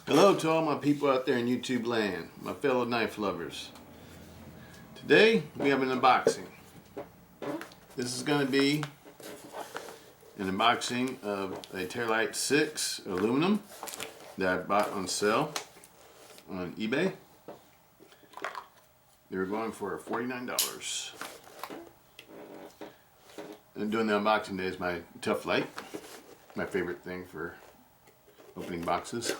Hello to all my people out there in YouTube land, my fellow knife lovers. Today we have an unboxing. This is going to be an unboxing of a Ti-Lite VI aluminum that I bought on sale on eBay. They were going for $49. And doing the unboxing today is my tough light, my favorite thing for opening boxes.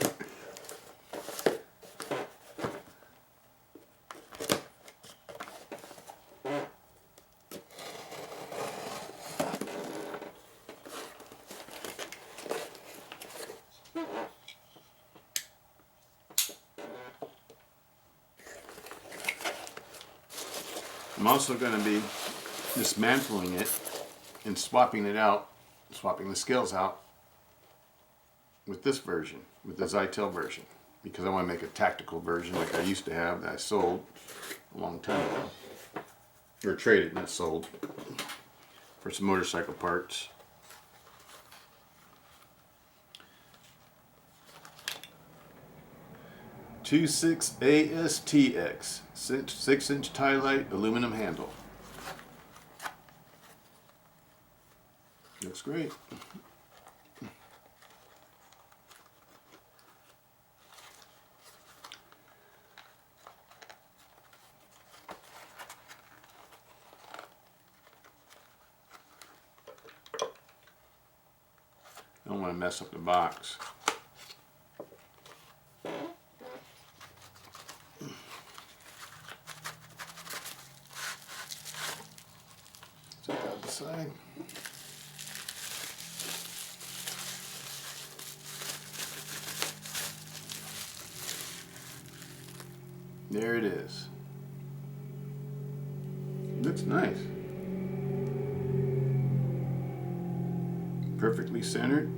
I'm also going to be dismantling it and swapping it out, swapping the scales out with this version, with the Zytel version, because I want to make a tactical version like I used to have that I sold a long time ago, or traded, not sold, for some motorcycle parts. (26) ASTX 6-inch Ti-Lite aluminum handle. Looks great. I don't want to mess up the box. Set that aside. There it is. Looks nice. Perfectly centered.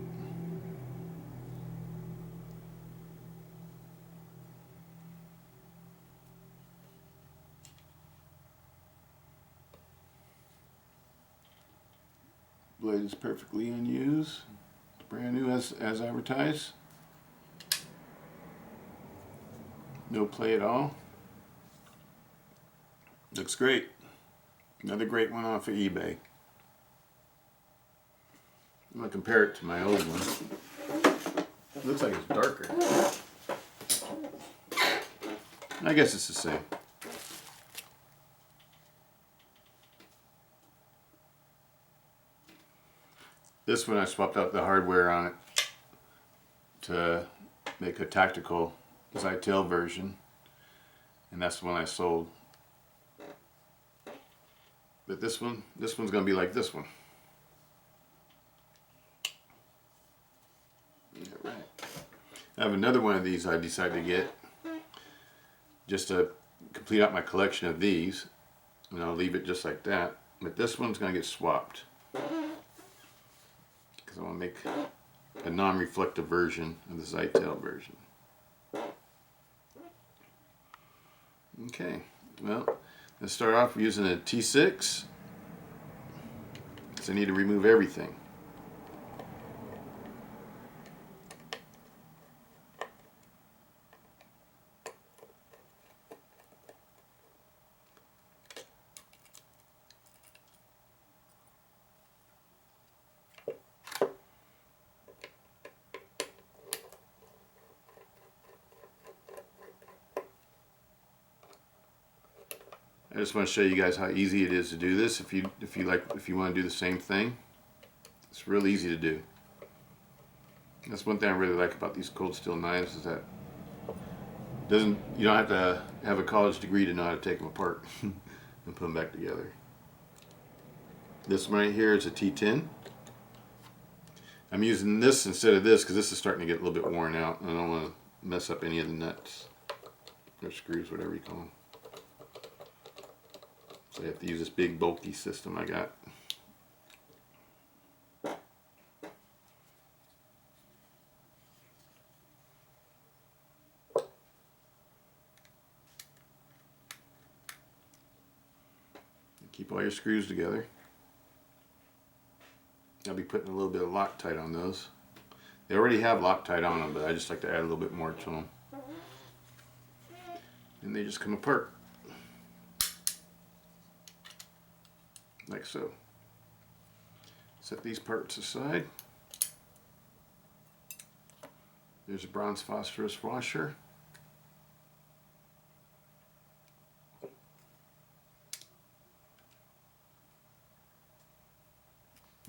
Blade is perfectly unused. Brand new as advertised. No play at all. Looks great. Another great one off of eBay. I'm going to compare it to my old one. It looks like it's darker. I guess it's the same. This one I swapped out the hardware on it to make a tactical Zytel version, and that's the one I sold. But this one's going to be like this one. Yeah, right. I have another one of these I decided to get just to complete out my collection of these, and I'll leave it just like that. But this one's going to get swapped because I want to make a non-reflective version of the Zytel version. Okay, well, let's start off using a T6, because I need to remove everything. I just want to show you guys how easy it is to do this. If you want to do the same thing, it's real easy to do. That's one thing I really like about these cold steel knives, is that you don't have to have a college degree to know how to take them apart and put them back together. This one right here is a T10. I'm using this instead of this because this is starting to get a little bit worn out, and I don't want to mess up any of the nuts or screws, whatever you call them. So I have to use this big bulky system I got. Keep all your screws together. I'll be putting a little bit of Loctite on those. They already have Loctite on them, but I just like to add a little bit more to them. And they just come apart. Like so. Set these parts aside. There's a bronze phosphorus washer.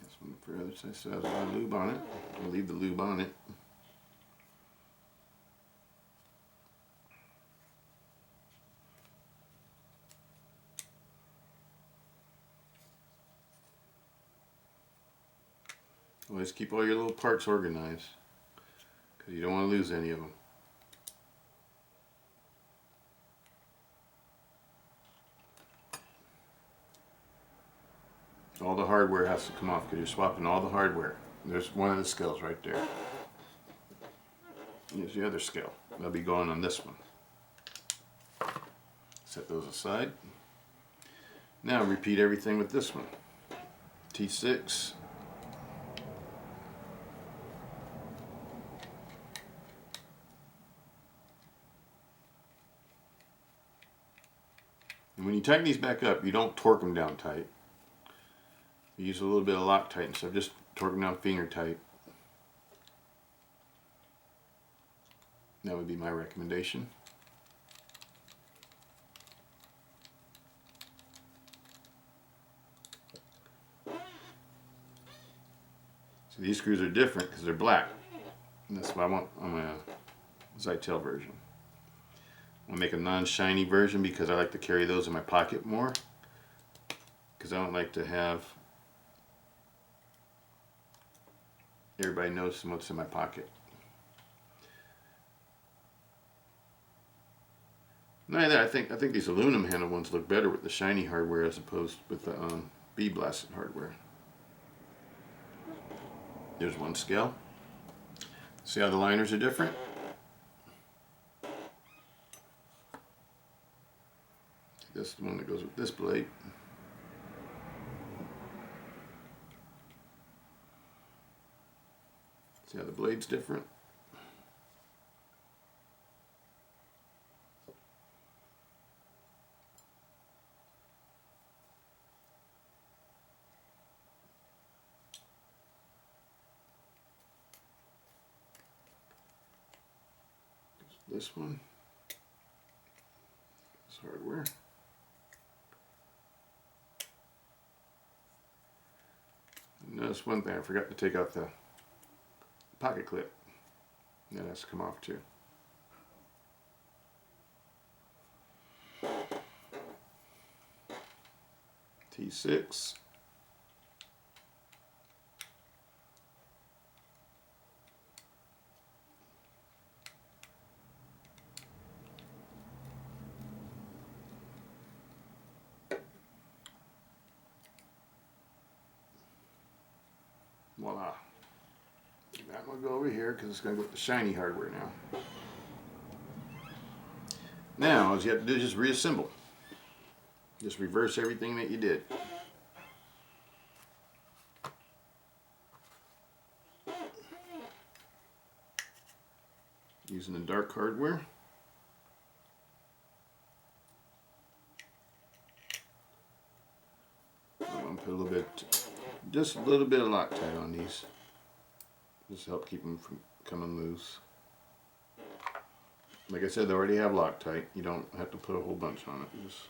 This one for the other side still has a lot of lube on it. I'll leave the lube on it. Always keep all your little parts organized, because you don't want to lose any of them. All the hardware has to come off because you're swapping all the hardware. There's one of the scales right there. Here's the other scale. They'll be going on this one. Set those aside. Now repeat everything with this one. T6. And when you tighten these back up, you don't torque them down tight. You use a little bit of Loctite and stuff, just torque them down finger tight. That would be my recommendation. So these screws are different because they're black. And that's why I want on my Zytel version. I'll make a non-shiny version because I like to carry those in my pocket more. Because I don't like to have everybody noticing what's in my pocket. Not only that, I think these aluminum handle ones look better with the shiny hardware as opposed with the bead blasted hardware. There's one scale. See how the liners are different? This is the one that goes with this blade. See how the blade's different? This one. This hardware. Notice one thing, I forgot to take out the pocket clip. That has to come off too. T6. Voila. That one will go over here because it's going to go with the shiny hardware now. Now, all you have to do is just reassemble. Just reverse everything that you did. Using the dark hardware. I'm going to put a little bit, just a little bit of Loctite on these. Just to help keep them from coming loose. Like I said, they already have Loctite. You don't have to put a whole bunch on it. Just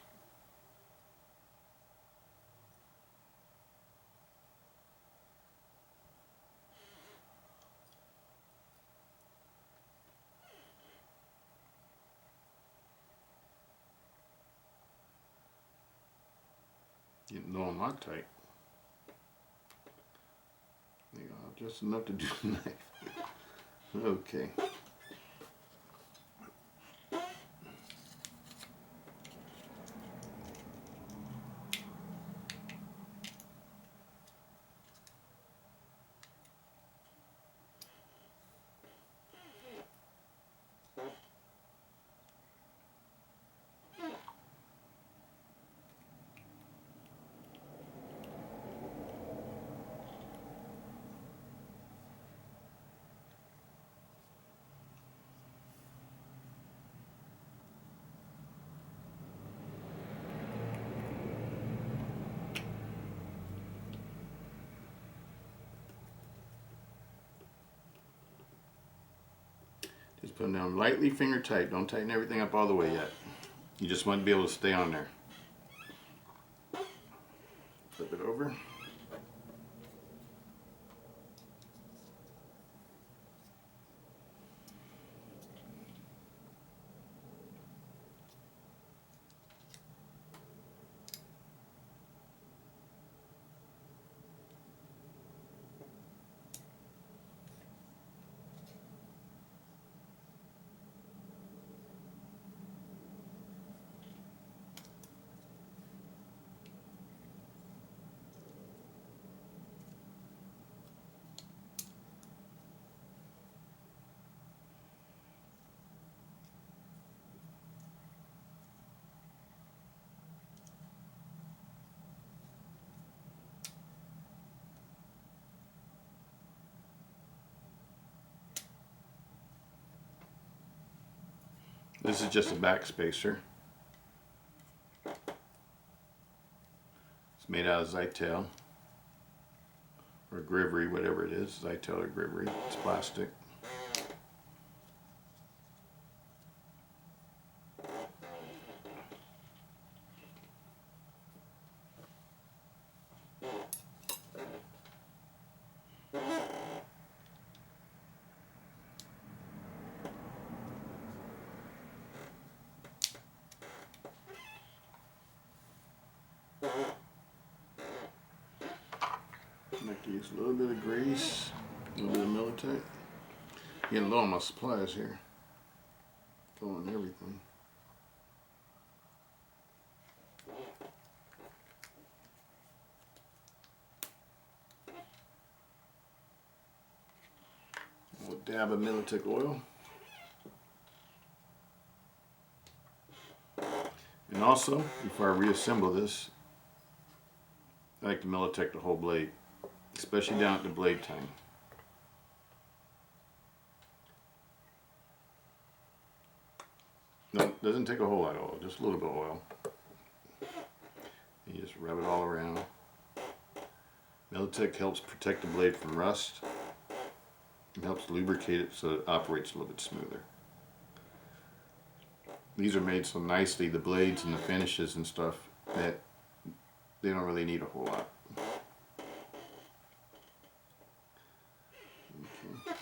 getting low on Loctite. There you go, just enough to do the knife. Okay. Just put them down lightly finger tight. Don't tighten everything up all the way yet. You just want to be able to stay on there. Flip it over. This is just a back spacer. It's made out of Zytel or Grivery, whatever it is, Zytel or Grivery. It's plastic. I like to use a little bit of grease, a little bit of Militech. Getting low on my supplies here. Going everything. A little dab of Militech oil. And also, before I reassemble this, I like to Militech the whole blade, especially down at the blade tine. No, it doesn't take a whole lot of oil, just a little bit of oil. And you just rub it all around. Militech helps protect the blade from rust. It helps lubricate it so it operates a little bit smoother. These are made so nicely, the blades and the finishes and stuff, that they don't really need a whole lot. Okay.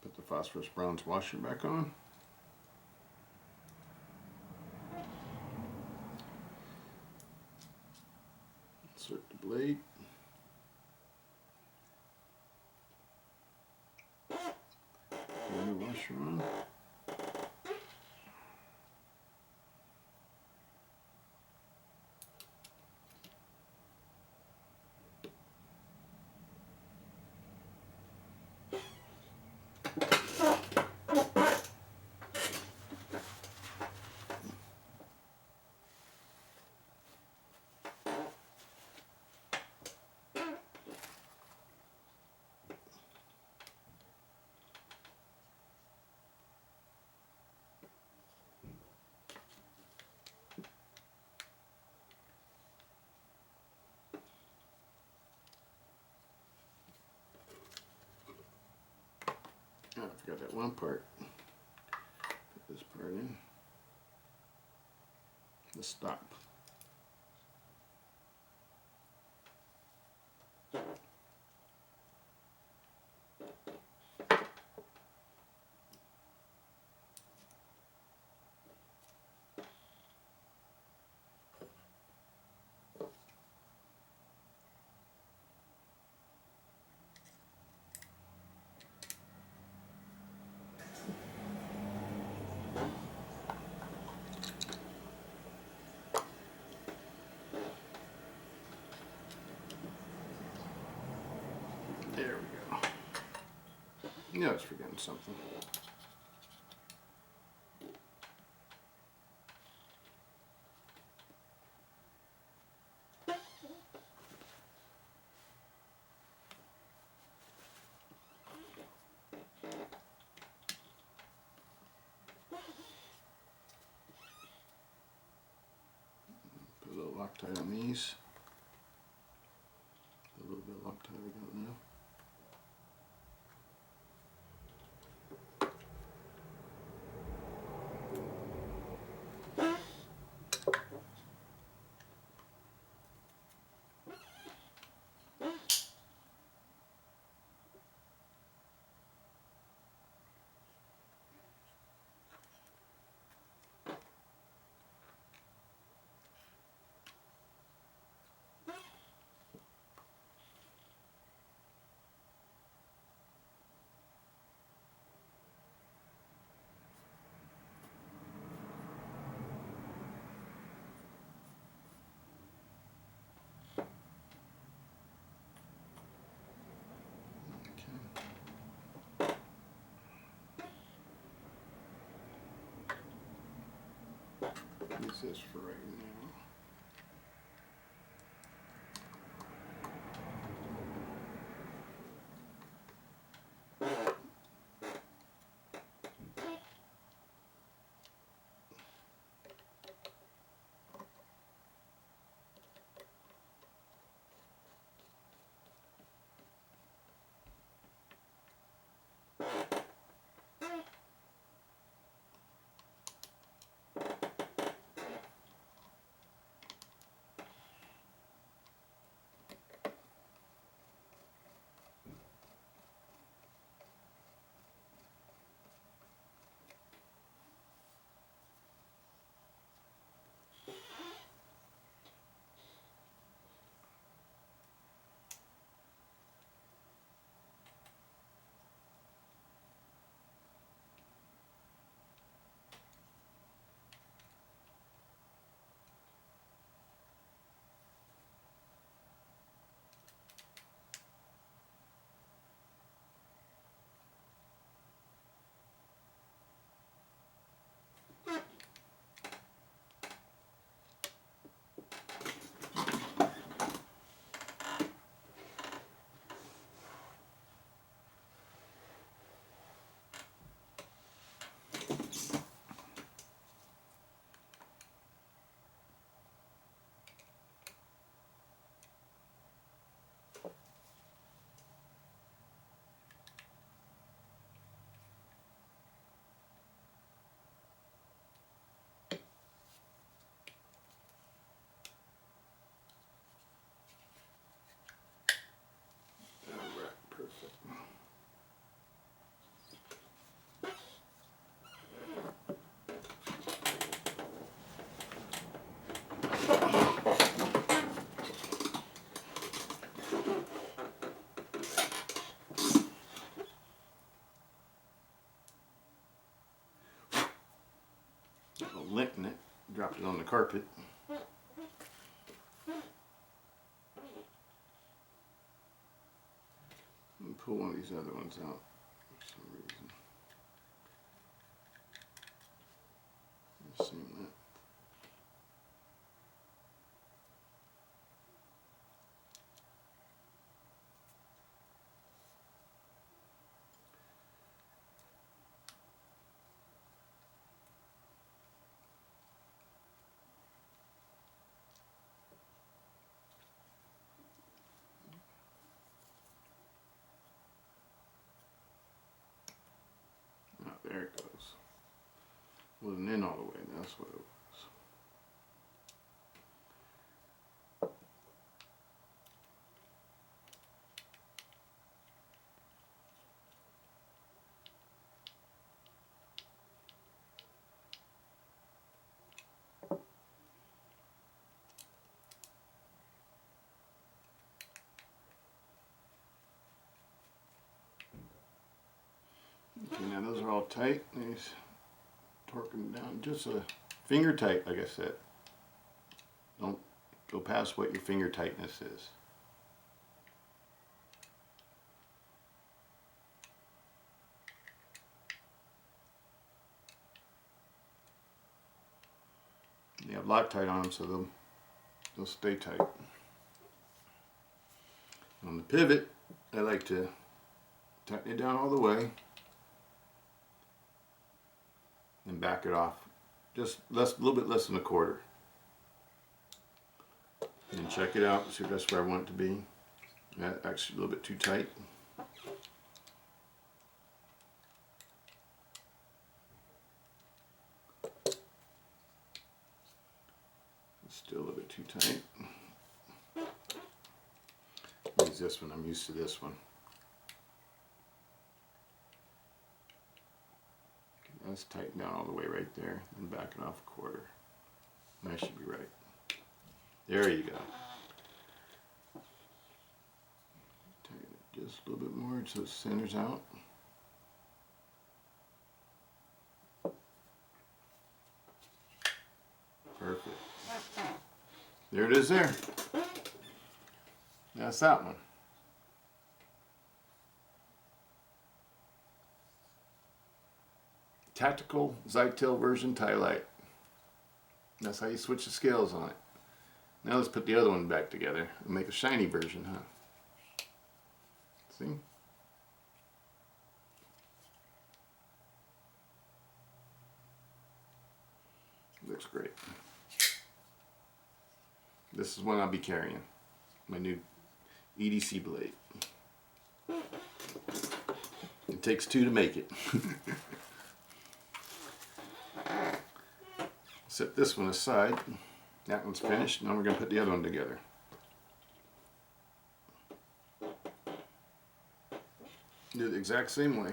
Put the phosphorus bronze washer back on. Insert the blade. Turn the washer on. Oh, I forgot that one part. Put this part in. The stop. There we go. Yeah, I was forgetting something. Loctite on these. A little bit of Loctite we got now. Use this for right now. Lint in it, dropped it on the carpet. And pull one of these other ones out for some reason. Same that. There it goes. Wasn't in all the way, that's what it was. Okay, now those are all tight. These torque them down just a finger tight, like I said. Don't go past what your finger tightness is. They have Loctite on them, so they'll stay tight. On the pivot, I like to tighten it down all the way and back it off just a little bit less than a quarter. And check it out, see if that's where I want it to be. That's actually a little bit too tight. Still a little bit too tight. Use this one, I'm used to this one. Let's tighten down all the way right there and back it off a quarter. That should be right. There you go. Tighten it just a little bit more so it centers out. Perfect. There it is there. That's that one. Tactical Zytel version Ti-Lite. That's how you switch the scales on it. Now let's put the other one back together and make a shiny version, huh? See? Looks great. This is one I'll be carrying. My new EDC blade. It takes two to make it. Set this one aside. That one's finished. Now we're going to put the other one together. Do it the exact same way.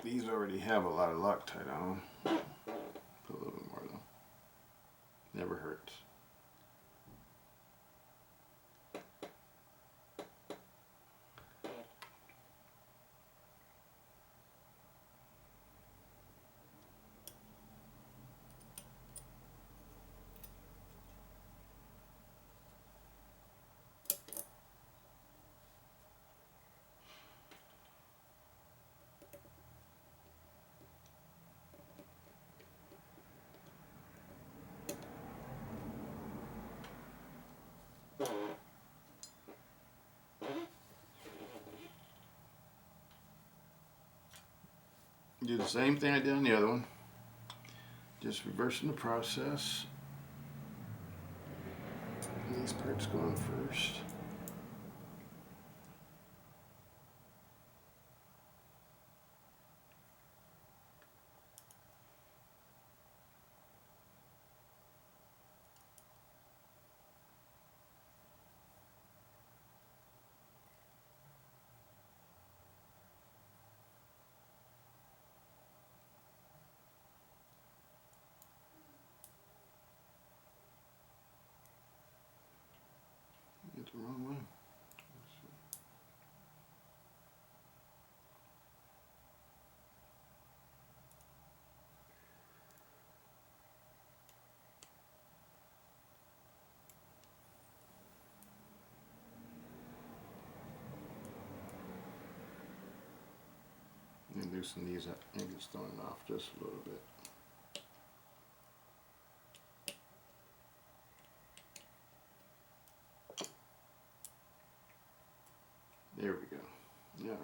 These already have a lot of Loctite on them. Put a little bit more though. Never hurts. Do the same thing I did on the other one. Just reversing the process. These parts going first. Get the wrong way. And loosen these up and just throwing it off just a little bit. There we go. Yeah, all right.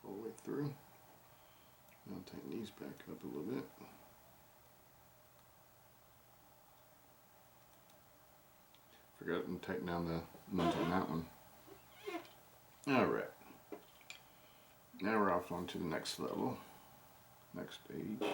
All the way through. Now tighten these back up a little bit. Forgot to tighten down the ones on that one. All right. Now we're off onto the next level, next stage.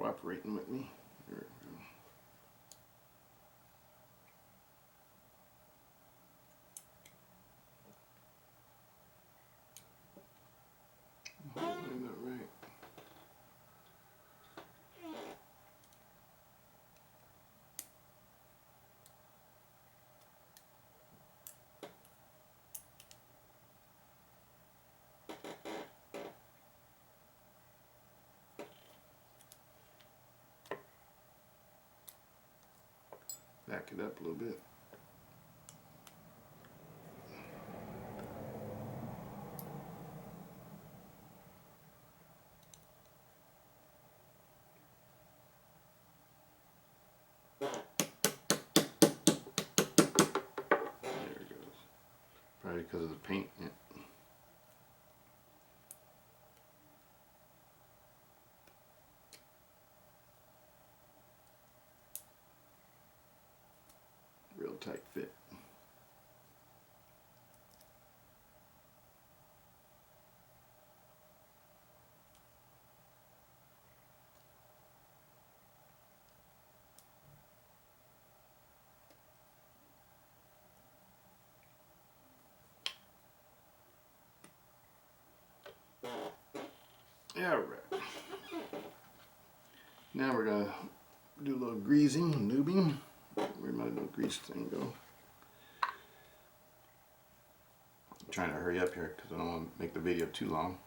cooperating with me. There we go. Not right. Back it up a little bit. There it goes. Probably because of the paint. Yeah. Real tight fit. Yeah, right. Now we're gonna do a little greasing and lubing. Where'd my little grease thing go? I'm trying to hurry up here because I don't want to make the video too long.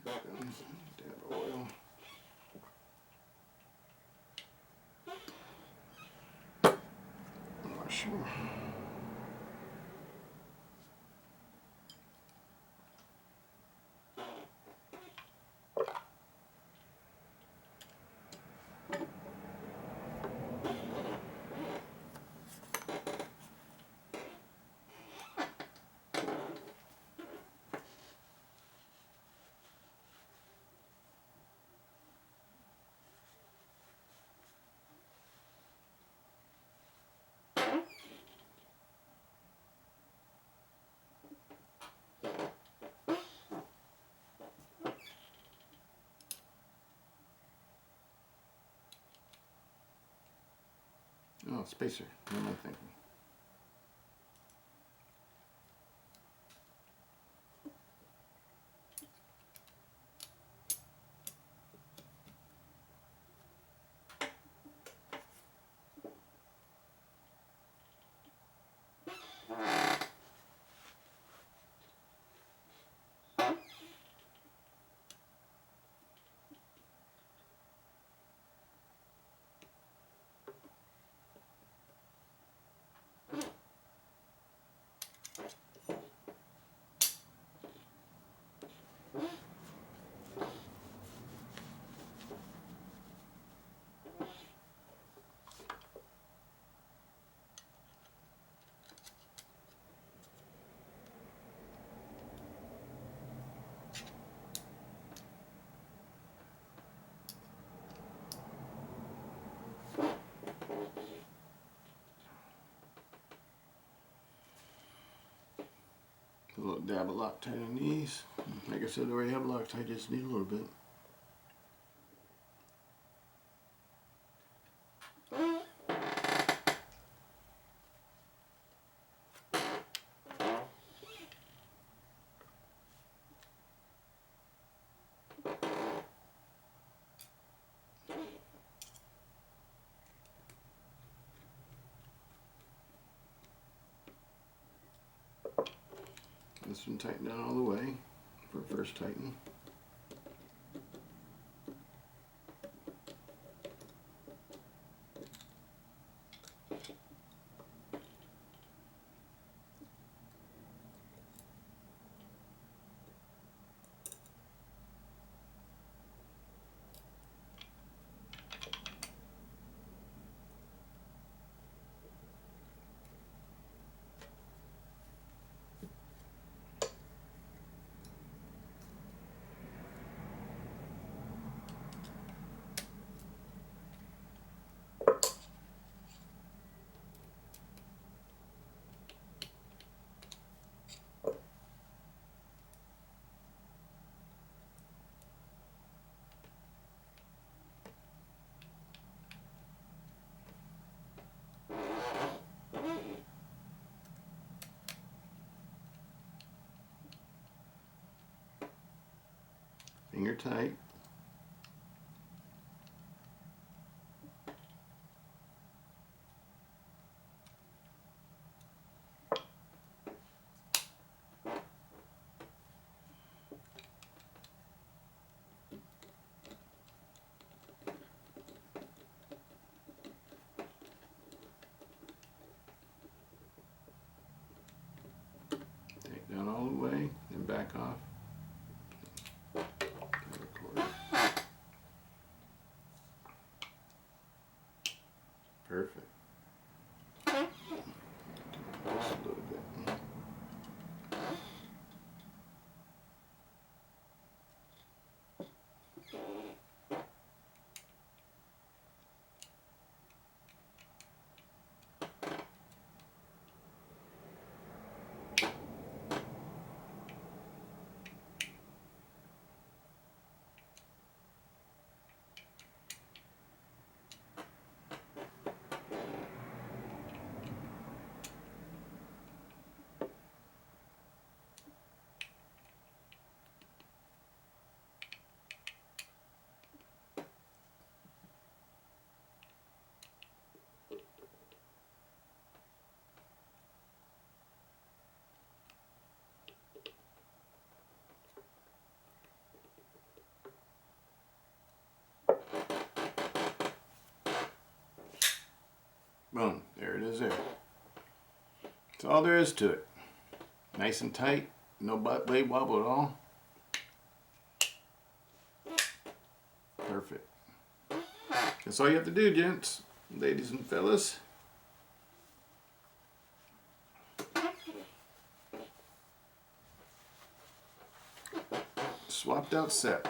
There it goes. Dab of oil. I'm not sure. Oh, spacer. What am I thinking? A little dab of Loctite on these. Like I said, I already have Loctite, just need a little bit. This one tighten down all the way for first tighten. finger tight. Take down all the way and back off. Perfect. Just a little bit. Boom, there it is there. That's all there is to it. Nice and tight, no butt blade wobble at all. Perfect. That's all you have to do, gents, ladies and fellas. Swapped out set.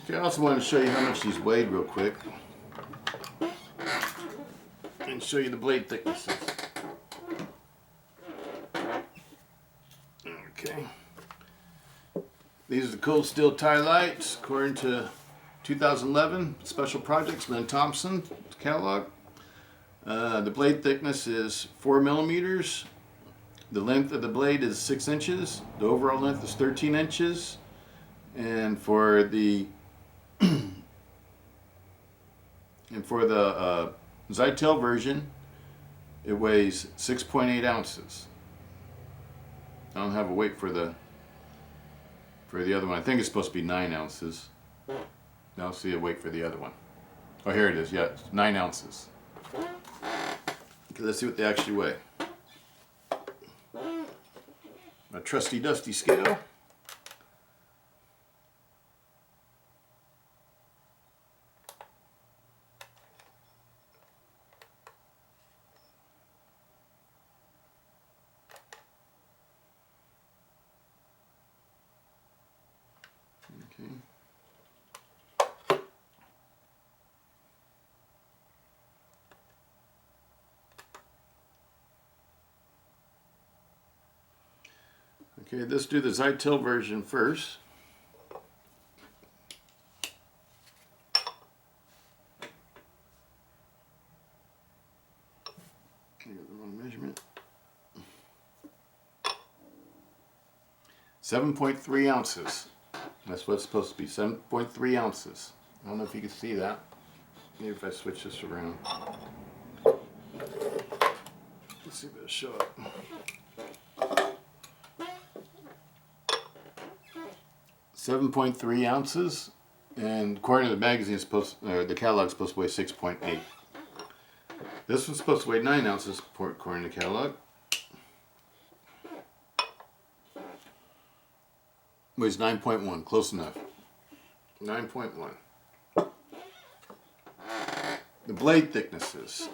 Okay, I also want to show you how much these weighed real quick. And show you the blade thicknesses. Okay. These are the Cold Steel Ti-Lites according to 2011 Special Projects, Lynn Thompson catalog. The blade thickness is 4 millimeters. The length of the blade is 6 inches. The overall length is 13 inches. And for the Zytel version, it weighs 6.8 ounces. I don't have a weight for the other one. I think it's supposed to be 9 ounces. I don't see a weight for the other one. Oh, here it is. Yeah, it's 9 ounces. Okay, let's see what they actually weigh. My trusty dusty scale. Okay. Okay, let's do the Zytel version first. I got the wrong measurement. 7.3 ounces. That's what it's supposed to be, 7.3 ounces. I don't know if you can see that. Maybe if I switch this around. Let's see if it'll show up. 7.3 ounces, and according to the magazine, the catalog is supposed to weigh 6.8. This one's supposed to weigh 9 ounces according to the catalog. Weighs 9.1, close enough. 9.1. The blade thicknesses.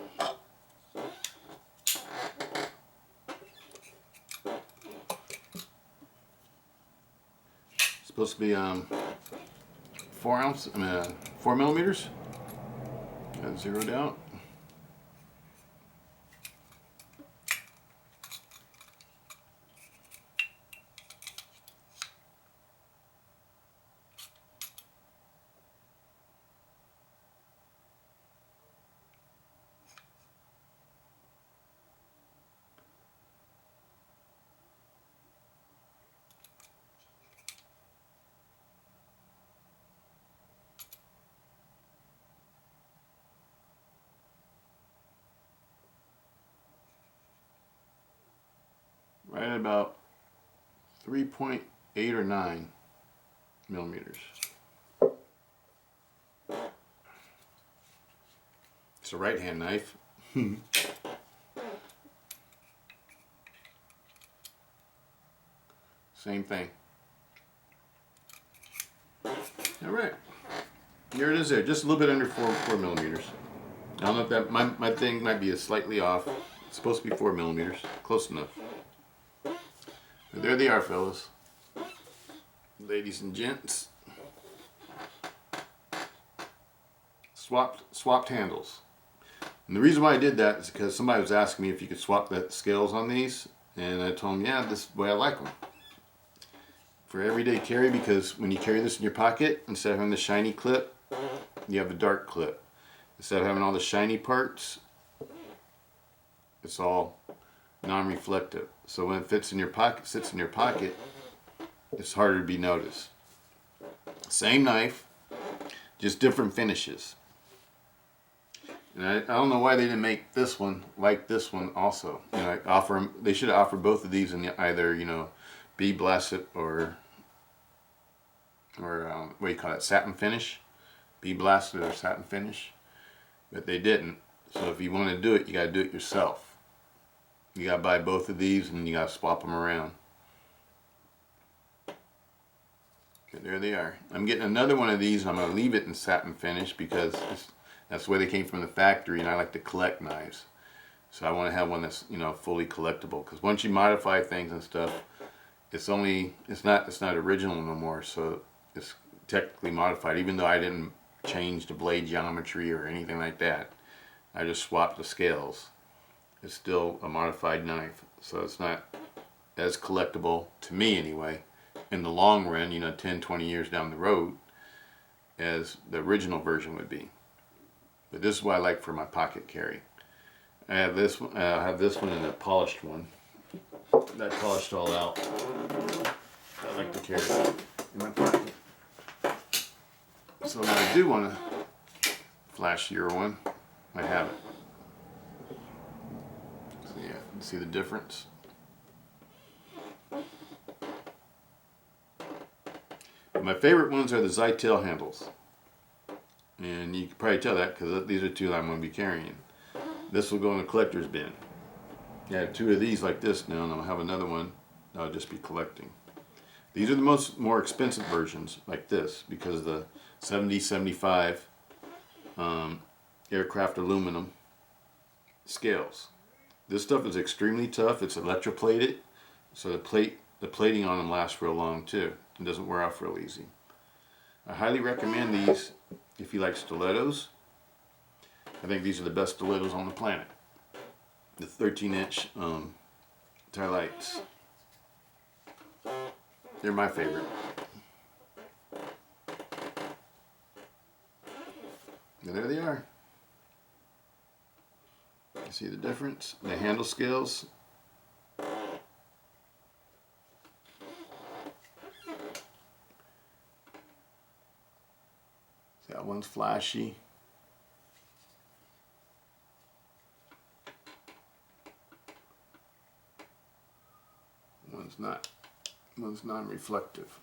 Supposed to be 4 millimeters. Got it zeroed out. right at about 3.8 or 9 millimeters. It's a right hand knife. Same thing. Alright. Here it is there, just a little bit under 4 millimeters. I don't know if that, my thing might be slightly off. It's supposed to be 4 millimeters. Close enough. But there they are, fellas. Ladies and gents. Swapped handles. And the reason why I did that is because somebody was asking me if you could swap the scales on these. And I told them, yeah, this is the way I like them. For everyday carry, because when you carry this in your pocket, instead of having the shiny clip, you have a dark clip. Instead of having all the shiny parts, it's all non-reflective. So when it fits in your pocket, sits in your pocket, it's harder to be noticed. Same knife, just different finishes. And I don't know why they didn't make this one like this one also. You know, like offer them, they should have offered both of these in either, you know, bee blasted or what do you call it, satin finish, bee blasted or satin finish, but they didn't. So if you want to do it, you got to do it yourself. You got to buy both of these and you got to swap them around. Okay, there they are. I'm getting another one of these and I'm going to leave it in satin finish because that's where they came from the factory, and I like to collect knives. So I want to have one that's, you know, fully collectible, because once you modify things and stuff, it's not original no more, so it's technically modified, even though I didn't change the blade geometry or anything like that. I just swapped the scales. It's still a modified knife, so it's not as collectible, to me anyway, in the long run, you know, 10, 20 years down the road, as the original version would be. But this is what I like for my pocket carry. I have this one and a polished one. That polished all out. I like to carry it in my pocket. So when I do want a flashier one, I have it. So yeah, you see the difference? But my favorite ones are the Zytel handles. And you can probably tell that because these are two that I'm going to be carrying. This will go in the collector's bin. I have two of these like this now, and I'll have another one I'll just be collecting. These are the more expensive versions like this because the 7075 aircraft aluminum scales. This stuff is extremely tough. It's electroplated, so the plating on them lasts real long too. It doesn't wear off real easy. I highly recommend these if you like stilettos. I think these are the best stilettos on the planet. The 13-inch Ti-Lites. They're my favorite. And there they are. You see the difference? The handle scales. That one's flashy. One's not. One's non-reflective.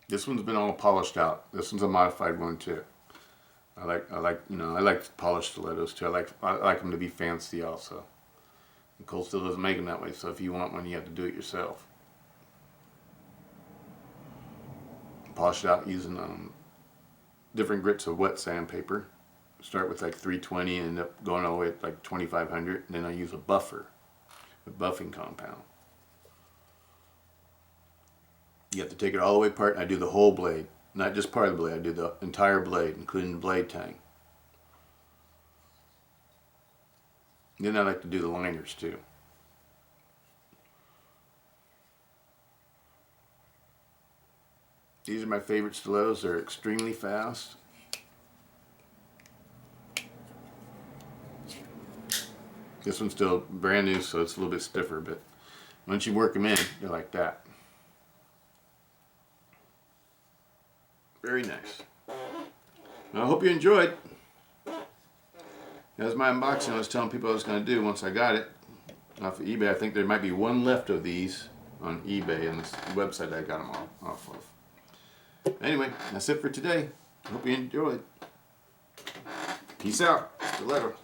This one's been all polished out. This one's a modified one too. I like polished stilettos too. I like them to be fancy also. And Cold Steel doesn't make them that way, so if you want one, you have to do it yourself. Polish it out using different grits of wet sandpaper. Start with like 320 and end up going all the way at like 2500. And then I use a buffer, a buffing compound. You have to take it all the way apart, and I do the whole blade. Not just part of the blade, I do the entire blade, including the blade tang. Then I like to do the liners too. These are my favorite stilettos. They're extremely fast. This one's still brand new, so it's a little bit stiffer, but once you work them in, they're like that. Very nice. Well, I hope you enjoyed. That was my unboxing I was telling people I was going to do once I got it off of eBay. I think there might be one left of these on eBay on this website I got them off of. Anyway, that's it for today. Hope you enjoyed. Peace out. Stiletto.